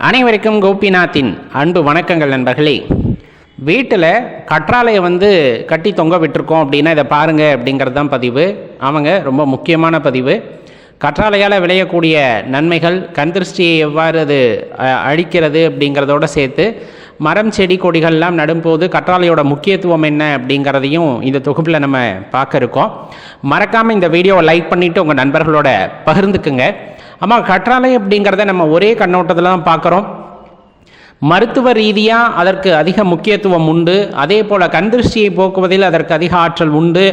அனைவருக்கும் கோபிநாத்தின் அன்பு வணக்கங்கள் நண்பர்களே. வீட்டில் கற்றாழையை கட்டி தொங்க விட்டுருக்கோம் அப்படின்னா இதை பாருங்கள் அப்படிங்கிறது தான் பதிவு. அவங்க ரொம்ப முக்கியமான பதிவு. கற்றாழையால் விளையக்கூடிய நன்மைகள், கண் திருஷ்டியை எவ்வாறு அது அழிக்கிறது அப்படிங்கிறதோடு சேர்த்து மரம் செடி கொடிகள்லாம் நடும்போது கற்றாழையோட முக்கியத்துவம் என்ன அப்படிங்கிறதையும் இந்த தொகுப்பில் நம்ம பார்க்க இருக்கோம். மறக்காமல் இந்த வீடியோவை லைக் பண்ணிவிட்டு உங்கள் நண்பர்களோட பகிர்ந்துக்குங்க. ஆமாம், கற்றாழை அப்படிங்கிறத நம்ம ஒரே கண்ணோட்டத்தில் தான் பார்க்குறோம். மருத்துவ ரீதியாக அதற்கு அதிக முக்கியத்துவம் உண்டு. அதே போல் கண் திருஷ்டியை போக்குவதில் அதற்கு அதிக ஆற்றல் உண்டு.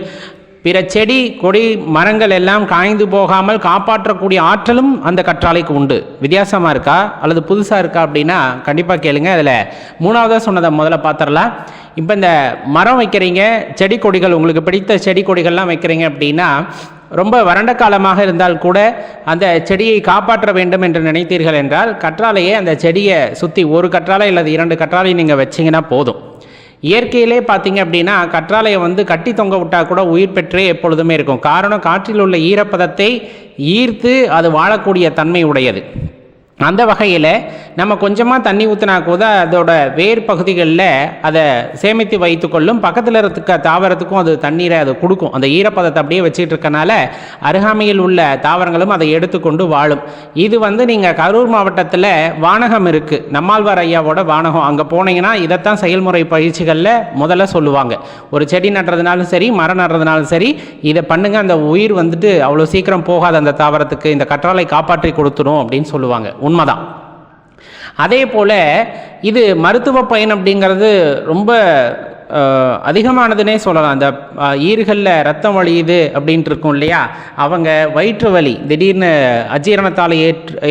பிற செடி கொடி மரங்கள் எல்லாம் காய்ந்து போகாமல் காப்பாற்றக்கூடிய ஆற்றலும் அந்த கற்றாழைக்கு உண்டு. வித்தியாசமாக இருக்கா அல்லது புதுசாக இருக்கா அப்படின்னா கண்டிப்பாக கேளுங்க. அதில் மூணாவதாக சொன்னதை முதல்ல பார்த்துடலாம். இப்போ இந்த மரம் வைக்கிறீங்க, செடி கொடிகள் உங்களுக்கு பிடித்த செடி கொடிகள்லாம் வைக்கிறீங்க அப்படின்னா ரொம்ப வறண்ட காலமாக இருந்தால் கூட அந்த செடியை காப்பாற்ற வேண்டும் என்று நினைத்தீர்கள் என்றால் கற்றாழையை அந்த செடியை சுற்றி ஒரு கற்றாழை அல்லது 2 கற்றாழை நீங்கள் வச்சிங்கன்னா போதும். இயற்கையிலே பார்த்தீங்க அப்படின்னா கற்றாழையை கட்டி தொங்க விட்டால் கூட உயிர் பெற்றே எப்பொழுதுமே இருக்கும். காரணம், காற்றில் உள்ள ஈரப்பதத்தை ஈர்த்து அது வாழக்கூடிய தன்மை உடையது. அந்த வகையில் நம்ம கொஞ்சமாக தண்ணி ஊற்றினா கூட அதோட வேர் பகுதிகளில் அதை சேமித்து வைத்து கொள்ளும். பக்கத்தில் இருக்க தாவரத்துக்கும் அது தண்ணீரை அது கொடுக்கும். அந்த ஈரப்பதத்தை அப்படியே வச்சுட்டு இருக்கனால அருகாமையில் உள்ள தாவரங்களும் அதை எடுத்துக்கொண்டு வாழும். இது நீங்கள் கரூர் மாவட்டத்தில் வானகம் இருக்குது, நம்மாழ்வார் ஐயாவோட வானகம். அங்கே போனீங்கன்னா இதைத்தான் செயல்முறை பயிற்சிகளில் முதல்ல சொல்லுவாங்க. ஒரு செடி நடுறதுனாலும் சரி, மரம் நடுறதுனாலும் சரி, இதை பண்ணுங்க, அந்த உயிர் அவ்வளோ சீக்கிரம் போகாது அந்த தாவரத்துக்கு, இந்த கற்றாழை காப்பாற்றி கொடுத்துரும் அப்படின்னு சொல்லுவாங்க. உண்மைதான். அதே போல் இது மருத்துவ பயன் அப்படிங்கிறது ரொம்ப அதிகமானதுன்னே சொல்லலாம். அந்த ஈறுகளில் ரத்தம் வழியுது அப்படின்ட்டு இருக்கும் இல்லையா, அவங்க வயிற்று வலி, திடீர்னு அஜீரணத்தால்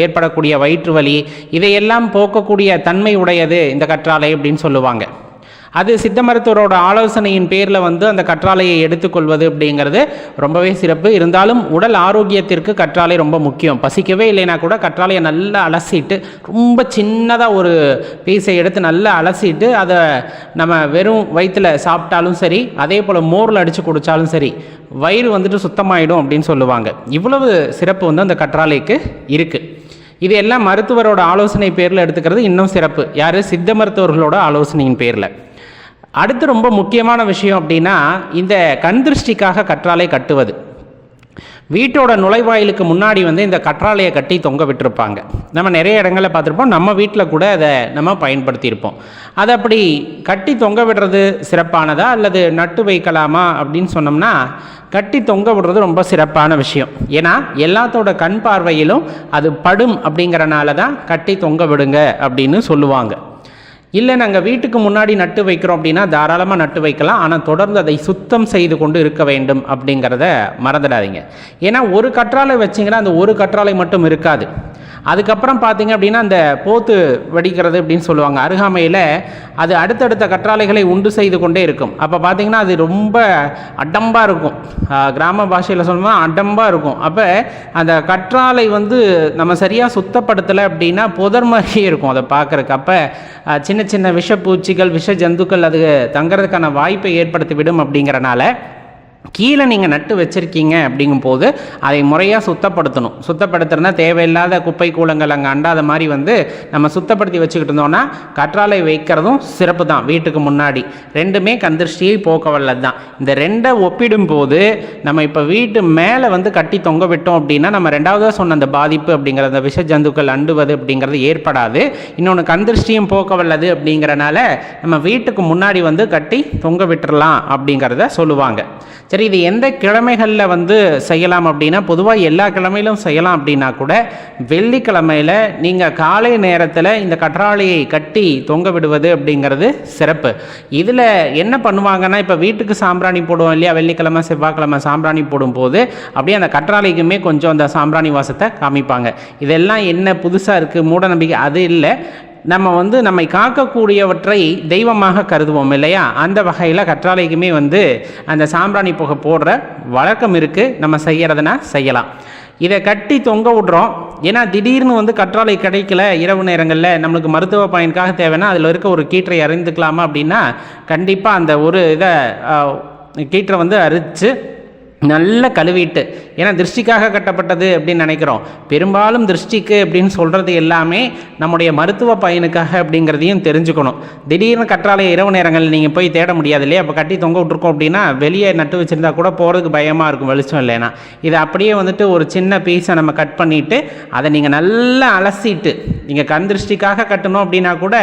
ஏற்படக்கூடிய வயிற்று வலி, இதையெல்லாம் போக்கக்கூடிய தன்மை உடையது இந்த கற்றாழை அப்படின்னு சொல்லுவாங்க. அது சித்த மருத்துவரோட ஆலோசனையின் பேரில் அந்த கற்றாழையை எடுத்துக்கொள்வது அப்படிங்கிறது ரொம்பவே சிறப்பு. இருந்தாலும் உடல் ஆரோக்கியத்திற்கு கற்றாழை ரொம்ப முக்கியம். பசிக்கவே இல்லைன்னா கூட கற்றாழையை நல்லா அலசிட்டு, ரொம்ப சின்னதாக ஒரு பீஸை எடுத்து நல்லா அலசிட்டு அதை நம்ம வெறும் வயிற்றில் சாப்பிட்டாலும் சரி, அதே போல் மோரில் அடித்து குடித்தாலும் சரி, வயிறு சுத்தமாயிடும் அப்படின்னு சொல்லுவாங்க. இவ்வளவு சிறப்பு அந்த கற்றாழைக்கு இருக்குது. இது எல்லாம் மருத்துவரோட ஆலோசனை பேரில் எடுத்துக்கிறது இன்னும் சிறப்பு. யார்? சித்த மருத்துவர்களோட ஆலோசனையின் பேரில். அடுத்து ரொம்ப முக்கியமான விஷயம் அப்படின்னா இந்த கண் திருஷ்டிக்காக கற்றாழை கட்டுவது. வீட்டோட நுழைவாயிலுக்கு முன்னாடி இந்த கற்றாழையை கட்டி தொங்க விட்டுருப்பாங்க. நம்ம நிறைய இடங்களில் பார்த்துருப்போம். நம்ம வீட்டில் கூட அதை நம்ம பயன்படுத்தியிருப்போம். அதை அப்படி கட்டி தொங்க விடுறது சிறப்பானதா அல்லது நட்டு வைக்கலாமா அப்படின்னு சொன்னோம்னா, கட்டி தொங்க விடுறது ரொம்ப சிறப்பான விஷயம். ஏன்னா எல்லாத்தோட கண் பார்வையிலும் அது படும் அப்படிங்கிறனால தான் கட்டி தொங்க விடுங்க அப்படின்னு சொல்லுவாங்க. இல்லை, நாங்கள் வீட்டுக்கு முன்னாடி நட்டு வைக்கிறோம் அப்படின்னா தாராளமாக நட்டு வைக்கலாம். ஆனால் தொடர்ந்து அதை சுத்தம் செய்து கொண்டு இருக்க வேண்டும் அப்படிங்கிறத மறந்துடாதீங்க. ஏன்னா ஒரு கற்றாழை வச்சிங்கன்னா அந்த ஒரு கற்றாழை மட்டும் இருக்காது. அதுக்கப்புறம் பார்த்தீங்க அப்படின்னா அந்த போத்து வெடிக்கிறது அப்படின்னு சொல்லுவாங்க. அருகாமையில் அது அடுத்தடுத்த கற்றாழைகளை உண்டு செய்து கொண்டே இருக்கும். அப்போ பார்த்தீங்கன்னா அது ரொம்ப அடம்பாக இருக்கும். கிராம பாஷையில் சொல்லணும்னா அடம்பாக இருக்கும். அப்போ அந்த கற்றாழை நம்ம சரியாக சுத்தப்படுத்தலை அப்படின்னா புதர் மாதிரியே இருக்கும் அதை பார்க்குறக்கு. அப்போ சின்ன சின்ன விஷப்பூச்சிகள், விஷ ஜந்துக்கள் அது தங்கிறதுக்கான வாய்ப்பை ஏற்படுத்தி விடும். அப்படிங்கிறனால கீழே நீங்கள் நட்டு வச்சுருக்கீங்க அப்படிங்கும்போது அதை முறையாக சுத்தப்படுத்தணும். சுத்தப்படுத்துறதுனா தேவையில்லாத குப்பை கூலங்கள் அங்கே அண்டாத மாதிரி நம்ம சுத்தப்படுத்தி வச்சுக்கிட்டு இருந்தோம்னா கற்றாழை வைக்கிறதும் சிறப்பு தான். வீட்டுக்கு முன்னாடி ரெண்டுமே கண் திருஷ்டியை போக்க வல்லது தான். இந்த ரெண்டை ஒப்பிடும் போது நம்ம இப்போ வீட்டு மேலே கட்டி தொங்க விட்டோம் அப்படின்னா நம்ம ரெண்டாவதாக சொன்ன அந்த பாதிப்பு அப்படிங்கிற அந்த விஷ ஜந்துக்கள் அண்டுவது அப்படிங்கிறது ஏற்படாது. இன்னொன்று கண் திருஷ்டியும் போக்க வல்லது அப்படிங்கிறனால நம்ம வீட்டுக்கு முன்னாடி கட்டி தொங்க விட்டுறலாம் அப்படிங்கிறத சொல்லுவாங்க. சரி, இது எந்த கிழமைகளில் செய்யலாம் அப்படின்னா, பொதுவாக எல்லா கிழமையிலும் செய்யலாம் அப்படின்னா கூட வெள்ளிக்கிழமையில் நீங்கள் காலை நேரத்தில் இந்த கற்றாழையை கட்டி தொங்க விடுவது அப்படிங்கிறது சிறப்பு. இதில் என்ன பண்ணுவாங்கன்னா, இப்போ வீட்டுக்கு சாம்பிராணி போடுவோம் இல்லையா, வெள்ளிக்கிழமை செவ்வாய்க்கிழமை சாம்பிராணி போடும்போது அப்படியே அந்த கற்றாழைக்குமே கொஞ்சம் அந்த சாம்பிராணி வாசத்தை காமிப்பாங்க. இதெல்லாம் என்ன புதுசாக இருக்குது, மூட நம்பிக்கை அது இல்லை. நம்ம நம்மை காக்கக்கூடியவற்றை தெய்வமாக கருதுவோம் இல்லையா, அந்த வகையில் கற்றாழைக்குமே அந்த சாம்பிராணி புகை போடுற வழக்கம் இருக்குது. நம்ம செய்கிறதுனா செய்யலாம். இதை கட்டி தொங்க விட்றோம். ஏன்னா திடீர்னு கற்றாழை கிடைக்கல, இரவு நேரங்களில் நம்மளுக்கு மருத்துவ பயனுக்காக தேவைன்னா அதில் இருக்க ஒரு கீற்றை அறிந்துக்கலாமா அப்படின்னா கண்டிப்பாக அந்த ஒரு இதை கீற்றை அரித்து நல்ல கழுவிட்டு, ஏன்னா திருஷ்டிக்காக கட்டப்பட்டது அப்படின்னு நினைக்கிறோம். பெரும்பாலும் திருஷ்டிக்கு அப்படின்னு சொல்கிறது எல்லாமே நம்முடைய மருத்துவ பயனுக்காக அப்படிங்கிறதையும் தெரிஞ்சுக்கணும். திடீர்னு கற்றாழை இரவு நேரங்களில் நீங்கள் போய் தேட முடியாது இல்லையா? அப்போ கட்டி தொங்க விட்ருக்கோம் அப்படின்னா வெளியே நட்டு வச்சுருந்தா கூட போகிறதுக்கு பயமாக இருக்கும், வெளிச்சம் இல்லைன்னா. இதை அப்படியே வந்துட்டு ஒரு சின்ன பீஸை நம்ம கட் பண்ணிவிட்டு அதை நீங்கள் நல்லா அலசிட்டு, நீங்கள் கண் திருஷ்டிக்காக கட்டணும் அப்படின்னா கூட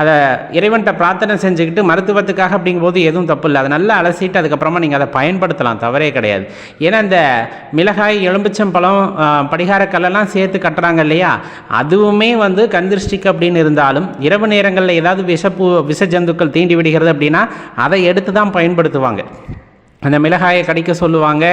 அதை இறைவன்கிட்ட பிரார்த்தனை செஞ்சுக்கிட்டு மருத்துவத்துக்காக அப்படிங்கும்போது எதுவும் தப்பு இல்லை. அதை நல்லா அலசிட்டு அதுக்கப்புறமா நீங்கள் அதை பயன்படுத்தலாம், தவறே கிடையாது. ஏன்னா இந்த மிளகாய், எலும்பிச்சம்பழம், படிகாரக்கல்லாம் சேர்த்து கட்டுறாங்க இல்லையா? அதுவுமே வந்து கந்திருஷ்டிக்கு அப்படின்னு இருந்தாலும் இரவு நேரங்களில் ஏதாவது விஷ ஜந்துக்கள் தீண்டி விடுகிறது அப்படின்னா அதை எடுத்து தான் பயன்படுத்துவாங்க. அந்த மிளகாயை கடிக்க சொல்லுவாங்க,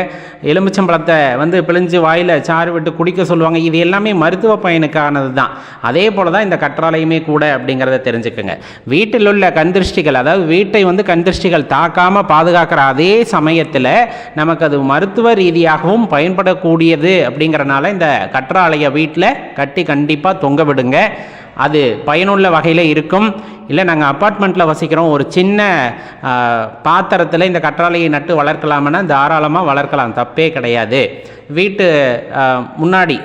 எலுமிச்சம்பழத்தை வந்து பிழிஞ்சு வாயில் சாறு விட்டு குடிக்க சொல்லுவாங்க. இது எல்லாமே மருத்துவ பயனுக்கானது தான். அதே போல் தான் இந்த கற்றாழையுமே கூட அப்படிங்கிறத தெரிஞ்சுக்கோங்க. வீட்டில் உள்ள கண்திருஷ்டிகள், அதாவது வீட்டை வந்து கண்திருஷ்டிகள் தாக்காமல் பாதுகாக்கிற அதே சமயத்தில் நமக்கு அது மருத்துவ ரீதியாகவும் பயன்படக்கூடியது. அப்படிங்கிறனால இந்த கற்றாழையை வீட்டில் கட்டி கண்டிப்பாக தொங்க விடுங்க. அது பயனுள்ள வகையில் இருக்கும். இல்லை நாங்கள் அப்பார்ட்மெண்ட்டில் வசிக்கிறோம், ஒரு சின்ன பாத்திரத்தில் இந்த கற்றாழையை நட்டு வளர்க்கலாம்னா தாராளமாக வளர்க்கலாம், தப்பே கிடையாது. வீட்டு முன்னாடி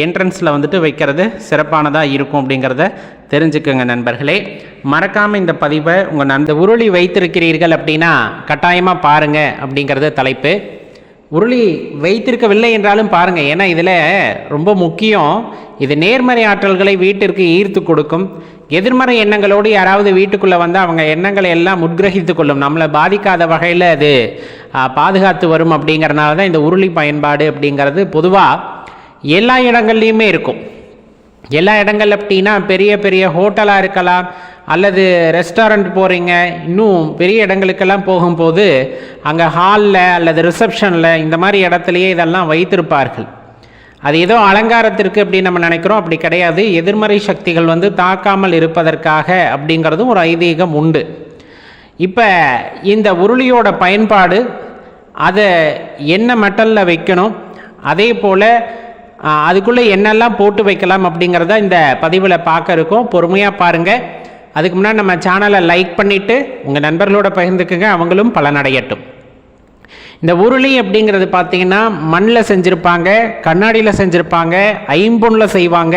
என்ட்ரன்ஸில் வந்துட்டு வைக்கிறது சிறப்பானதாக இருக்கும் அப்படிங்கிறத தெரிஞ்சுக்கோங்க நண்பர்களே. மறக்காமல் இந்த பதிவை உங்கள் உருளி வைத்திருக்கிறீர்கள் அப்படின்னா கட்டாயமாக பாருங்கள் அப்படிங்கிறது தலைப்பு. உருளி வைத்திருக்கவில்லை என்றாலும் பாருங்கள், ஏன்னா இதில் ரொம்ப முக்கியம். இது நேர்மறை ஆற்றல்களை வீட்டிற்கு ஈர்த்து கொடுக்கும். எதிர்மறை எண்ணங்களோடு யாராவது வீட்டுக்குள்ளே வந்து அவங்க எண்ணங்களை எல்லாம் உட்கிரகித்து கொள்ளும், நம்மளை பாதிக்காத வகையில் அது பாதுகாத்து வரும். அப்படிங்கிறனால தான் இந்த உருளி பயன்பாடு அப்படிங்கிறது பொதுவாக எல்லா இடங்கள்லையுமே இருக்கும். எல்லா இடங்கள் அப்படின்னா பெரிய பெரிய ஹோட்டலாக இருக்கலாம், அல்லது ரெஸ்டாரண்ட் போகிறீங்க, இன்னும் பெரிய இடங்களுக்கெல்லாம் போகும்போது அங்கே ஹாலில் அல்லது ரிசப்ஷனில் இந்த மாதிரி இடத்துலையே இதெல்லாம் வைத்திருப்பார்கள். அது ஏதோ அலங்காரத்திற்கு அப்படின்னு நம்ம நினைக்கிறோம், அப்படி கிடையாது. எதிர்மறை சக்திகள் வந்து தாக்காமல் இருப்பதற்காக அப்படிங்கிறதும் ஒரு ஐதீகம் உண்டு. இப்போ இந்த உருளியோட பயன்பாடு, அதை என்ன மெட்டலில் வைக்கணும், அதே போல் அதுக்குள்ளே என்னெல்லாம் போட்டு வைக்கலாம் அப்படிங்கிறத இந்த பதிவில் பார்க்க இருக்கோம். பொறுமையாக பாருங்கள். அதுக்கு முன்னாடி நம்ம சேனலை லைக் பண்ணிவிட்டு உங்கள் நண்பர்களோட பகிர்ந்துக்குங்க, அவங்களும் பலனடையட்டும். இந்த உருளி அப்படிங்கிறது பார்த்திங்கன்னா மண்ணில் செஞ்சுருப்பாங்க, கண்ணாடியில் செஞ்சுருப்பாங்க, ஐம்பொன்னில் செய்வாங்க,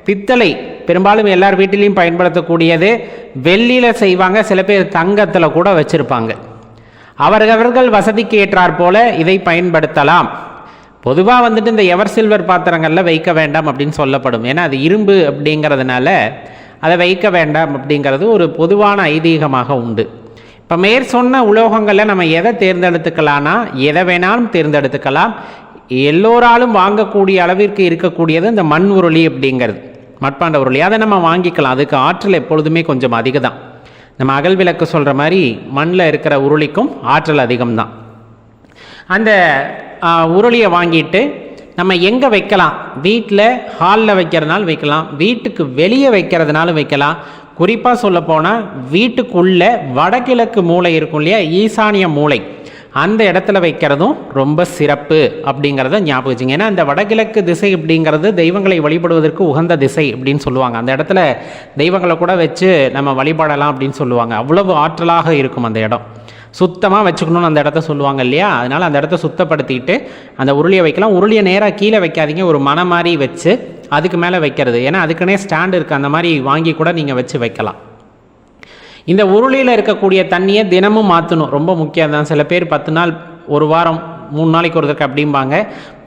பித்தளை பெரும்பாலும் எல்லார் வீட்டிலையும் பயன்படுத்தக்கூடியது, வெள்ளியில் செய்வாங்க, சில பேர் தங்கத்தில் கூட வச்சுருப்பாங்க. அவர்கள் வசதிக்கு ஏற்றாற் போல் இதை பயன்படுத்தலாம். பொதுவாக வந்துட்டு இந்த எவர் சில்வர் பாத்திரங்களில் வைக்க வேண்டாம் அப்படின்னு சொல்லப்படும். ஏன்னா அது இரும்பு அப்படிங்கிறதுனால அதை வைக்க வேண்டாம் அப்படிங்கிறது ஒரு பொதுவான ஐதீகமாக உண்டு. இப்போ மேற்சொன்ன உலோகங்களில் நம்ம எதை தேர்ந்தெடுத்துக்கலாம்னா எதை வேணாலும் தேர்ந்தெடுத்துக்கலாம். எல்லோராலும் வாங்கக்கூடிய அளவிற்கு இருக்கக்கூடியது இந்த மண் உருளி அப்படிங்கிறது, மட்பாண்ட உருளி. அதை நம்ம வாங்கிக்கலாம். அதுக்கு ஆற்றல் எப்பொழுதுமே கொஞ்சம் அதிகம் தான். நம்ம அகல் விளக்கு சொல்கிற மாதிரி மண்ணில் இருக்கிற உருளிக்கும் ஆற்றல் அதிகம்தான். அந்த உருளியை வாங்கிட்டு நம்ம எங்கே வைக்கலாம், வீட்டில் ஹாலில் வைக்கிறதுனால வைக்கலாம், வீட்டுக்கு வெளியே வைக்கிறதுனாலும் வைக்கலாம். குறிப்பாக சொல்லப்போனால் வீட்டுக்குள்ளே வடகிழக்கு மூலை இருக்கும் இல்லையா, ஈசானிய மூலை, அந்த இடத்துல வைக்கிறதும் ரொம்ப சிறப்பு அப்படிங்கிறத ஞாபகம் வச்சுங்க. ஏன்னா அந்த வடகிழக்கு திசை அப்படிங்கிறது தெய்வங்களை வழிபடுவதற்கு உகந்த திசை அப்படின்னு சொல்லுவாங்க. அந்த இடத்துல தெய்வங்களை கூட வச்சு நம்ம வழிபடலாம் அப்படின்னு சொல்லுவாங்க. அவ்வளவு ஆற்றலாக இருக்கும் அந்த இடம். சுத்தமாக வச்சுக்கணும்னு அந்த இடத்த சொல்லுவாங்க இல்லையா? அதனால் அந்த இடத்த சுத்தப்படுத்திட்டு அந்த உருளியை வைக்கலாம். உருளியை நேராக கீழே வைக்காதீங்க, ஒரு மனை மாதிரி வச்சு அதுக்கு மேலே வைக்கிறது. ஏன்னா அதுக்குன்னே ஸ்டாண்டு இருக்குது, அந்த மாதிரி வாங்கி கூட நீங்கள் வச்சு வைக்கலாம். இந்த உருளியில் இருக்கக்கூடிய தண்ணியை தினமும் மாற்றணும், ரொம்ப முக்கியம் தான். சில பேர் 10 நாள், ஒரு வாரம், 3 நாளைக்கு ஒரு தடவை அப்படிம்பாங்க.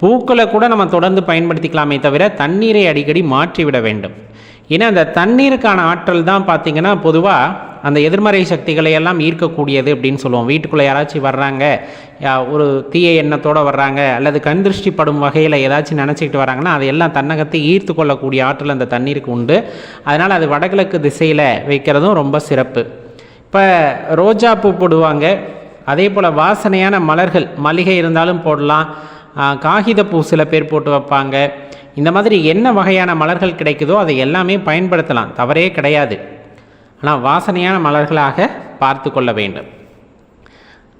பூக்களை கூட நம்ம தொடர்ந்து பயன்படுத்திக்கலாமே தவிர தண்ணீரை அடிக்கடி மாற்றி விட வேண்டும். ஏன்னா அந்த தண்ணீருக்கான ஆற்றல் தான் பார்த்திங்கன்னா பொதுவாக அந்த எதிர்மறை சக்திகளை எல்லாம் ஈர்க்கக்கூடியது அப்படின்னு சொல்லுவோம். வீட்டுக்குள்ளே யாராச்சும் வர்றாங்க, ஒரு தீய எண்ணத்தோடு வர்றாங்க, அல்லது கண் திருஷ்டி படும் வகையில் ஏதாச்சும் நினச்சிக்கிட்டு வராங்கன்னா அதையெல்லாம் தன்னகத்தை ஈர்த்து கொள்ளக்கூடிய ஆற்றல் அந்த தண்ணீருக்கு உண்டு. அதனால் அது வடகிழக்கு திசையில் வைக்கிறதும் ரொம்ப சிறப்பு. இப்போ ரோஜா பூ போடுவாங்க, அதே போல் வாசனையான மலர்கள், மல்லிகை இருந்தாலும் போடலாம், காகித பூ சில பேர் போட்டு வைப்பாங்க. இந்த மாதிரி என்ன வகையான மலர்கள் கிடைக்குதோ அதை எல்லாமே பயன்படுத்தலாம், தவறே கிடையாது. ஆனால் வாசனையான மலர்களாக பார்த்து கொள்ள வேண்டும்.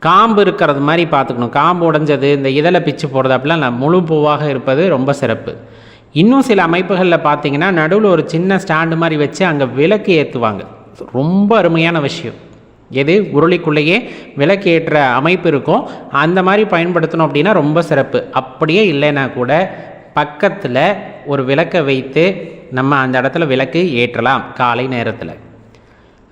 காம்பு இருக்கிறது மாதிரி பார்த்துக்கணும். காம்பு உடைஞ்சது, இந்த இதழை பிச்சு போடுறது அப்படிலாம் முழு பூவாக இருப்பது ரொம்ப சிறப்பு. இன்னும் சில அமைப்புகளில் பார்த்திங்கன்னா நடுவில் ஒரு சின்ன ஸ்டாண்டு மாதிரி வச்சு அங்கே விளக்கு ஏற்றுவாங்க. ரொம்ப அருமையான விஷயம். எது உருளிக்குள்ளேயே விளக்கு ஏற்ற அமைப்பு இருக்கும் அந்த மாதிரி பயன்படுத்தணும் அப்படின்னா ரொம்ப சிறப்பு. அப்படியே இல்லைன்னா கூட பக்கத்தில் ஒரு விளக்கை வைத்து நம்ம அந்த இடத்துல விளக்கு ஏற்றலாம் காலை நேரத்தில்.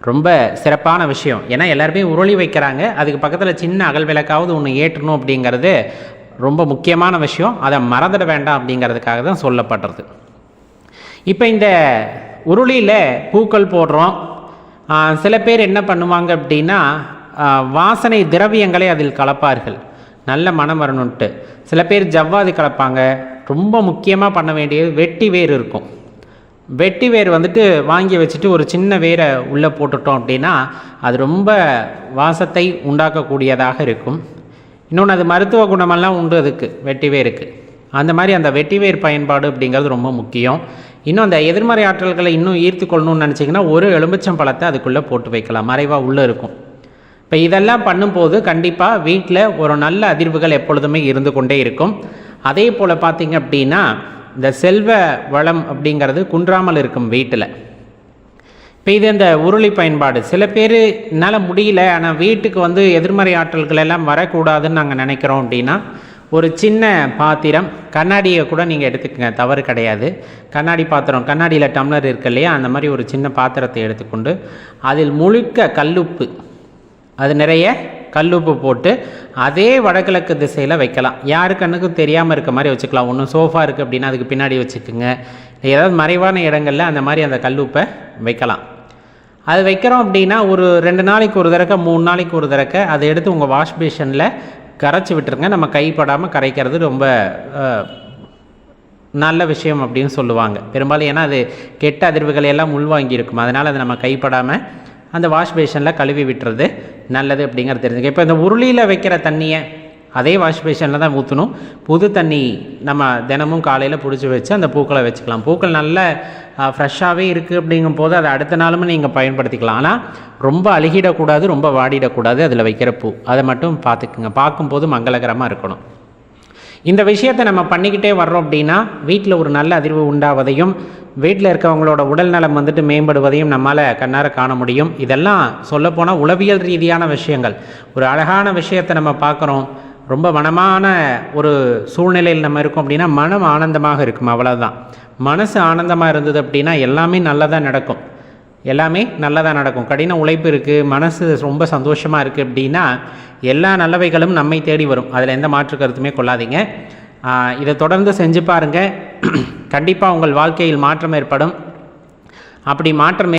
ரொம்ப சிறப்பான விஷயம். ஏன்னா எல்லாருமே உருளி வைக்கிறாங்க, அதுக்கு பக்கத்தில் சின்ன அகல் விளக்காவது ஒன்று ஏற்றணும் அப்படிங்கிறது ரொம்ப முக்கியமான விஷயம். அதை மறந்துட வேண்டாம் அப்படிங்கிறதுக்காக தான் சொல்லப்படுறது. இப்போ இந்த உருளியில் பூக்கள் போடுறோம். சில பேர் என்ன பண்ணுவாங்க அப்படின்னா வாசனை திரவியங்களை அதில் கலப்பார்கள், நல்ல மனம் வரணுன்ட்டு. சில பேர் ஜவ்வாது கலப்பாங்க. ரொம்ப முக்கியமாக பண்ண வேண்டியது வெட்டி வேர் இருக்கும். வெட்டி வேர் வந்துட்டு வாங்கி வச்சுட்டு ஒரு சின்ன வேரை உள்ளே போட்டுட்டோம் அப்படின்னா அது ரொம்ப வாசத்தை உண்டாக்கக்கூடியதாக இருக்கும். இன்னொன்று அது மருத்துவ குணமெல்லாம் உண்டு அதுக்கு, வெட்டி வேருக்கு. அந்த மாதிரி அந்த வெட்டி வேர் பயன்பாடு அப்படிங்கிறது ரொம்ப முக்கியம். இன்னும் அந்த எதிர்மறை ஆற்றல்களை இன்னும் ஈர்த்து கொள்ளணும்னு நினச்சிங்கன்னா ஒரு எலுமிச்சம் பழத்தை அதுக்குள்ளே போட்டு வைக்கலாம், மறைவாக உள்ளே இருக்கும். இப்போ இதெல்லாம் பண்ணும்போது கண்டிப்பாக வீட்டில் ஒரு நல்ல அதிர்வுகள் எப்பொழுதுமே இருந்து கொண்டே இருக்கும். அதே போல் பார்த்திங்க அப்படின்னா இந்த செல்வ வளம் அப்படிங்கிறது குன்றாமல் இருக்கும் வீட்டில். இப்போ இது இந்த உருளி பயன்பாடு சில பேர் என்னால் முடியல, ஆனால் வீட்டுக்கு வந்து எதிர்மறை ஆற்றல்கள் எல்லாம் வரக்கூடாதுன்னு நாங்கள் நினைக்கிறோம் அப்படின்னா ஒரு சின்ன பாத்திரம், கண்ணாடியை கூட நீங்கள் எடுத்துக்கங்க, தவறு கிடையாது. கண்ணாடி பாத்திரம், கண்ணாடியில் டம்ளர் இருக்கு இல்லையா, அந்த மாதிரி ஒரு சின்ன பாத்திரத்தை எடுத்துக்கொண்டு அதில் முழுக்க கல்லுப்பு, அது நிறைய கல்லுப்பு போட்டு அதே வடகிழக்கு திசையில் வைக்கலாம். யாரு கண்ணுக்கும் தெரியாமல் இருக்க மாதிரி வச்சுக்கலாம். ஒன்றும் சோஃபா இருக்குது அப்படின்னா அதுக்கு பின்னாடி வச்சுக்கோங்க, ஏதாவது மறைவான இடங்களில் அந்த மாதிரி அந்த கல்லுப்பை வைக்கலாம். அது வைக்கிறோம் அப்படின்னா ஒரு 2 நாளைக்கு ஒரு தடவை 3 நாளைக்கு ஒரு தடவை அதை எடுத்து உங்கள் வாஷ் பேஷனில் கரைச்சி விட்டுருங்க. நம்ம கைப்படாமல் கரைக்கிறது ரொம்ப நல்ல விஷயம் அப்படின்னு சொல்லுவாங்க பெரும்பாலும். ஏன்னா அது கெட்ட அதிர்வுகளை எல்லாம் உள்வாங்கியிருக்கும், அதனால் அதை நம்ம கைப்படாமல் அந்த வாஷ் பேஷனில் கழுவி விட்டுறது நல்லது அப்படிங்கிறது தெரிஞ்சுக்க. இப்போ இந்த உருளியில் வைக்கிற தண்ணியை அதே வாஷ் பேஷனில் தான் ஊற்றணும். புது தண்ணி நம்ம தினமும் காலையில் பிடிச்சி வச்சு அந்த பூக்களை வச்சுக்கலாம். பூக்கள் நல்ல ஃப்ரெஷ்ஷாகவே இருக்குது அப்படிங்கும் போது அதை அடுத்த நாளுமே நீங்கள் பயன்படுத்திக்கலாம். ஆனால் ரொம்ப அழுகிடக்கூடாது, ரொம்ப வாடிடக்கூடாது அதில் வைக்கிற பூ. அதை மட்டும் பார்த்துக்குங்க, பார்க்கும்போது மங்களகரமாக இருக்கணும். இந்த விஷயத்தை நம்ம பண்ணிக்கிட்டே வர்றோம் அப்படின்னா வீட்டில் ஒரு நல்ல அதிர்வு உண்டாவதையும் வீட்டில் இருக்கவங்களோட உடல் நலம் வந்துட்டு மேம்படுவதையும் நம்மால் கண்ணார காண முடியும். இதெல்லாம் சொல்லப்போனால் உளவியல் ரீதியான விஷயங்கள். ஒரு அழகான விஷயத்தை நம்ம பார்க்குறோம், ரொம்ப மனமான ஒரு சூழ்நிலையில் நம்ம இருக்கோம் அப்படின்னா மனம் ஆனந்தமாக இருக்கும், அவ்வளோதான். மனசு ஆனந்தமாக இருந்தது அப்படின்னா எல்லாமே நல்லதாக நடக்கும், எல்லாமே நல்லதாக நடக்கும். கடின உழைப்பு இருக்குது, மனசு ரொம்ப சந்தோஷமாக இருக்குது அப்படின்னா எல்லா நல்லவைகளும் நம்மை தேடி வரும். அதில் எந்த மாற்று கருத்துமே கொள்ளாதீங்க. இதை தொடர்ந்து செஞ்சு பாருங்கள், கண்டிப்பாக உங்கள் வாழ்க்கையில் மாற்றம் ஏற்படும். அப்படி மாற்றம்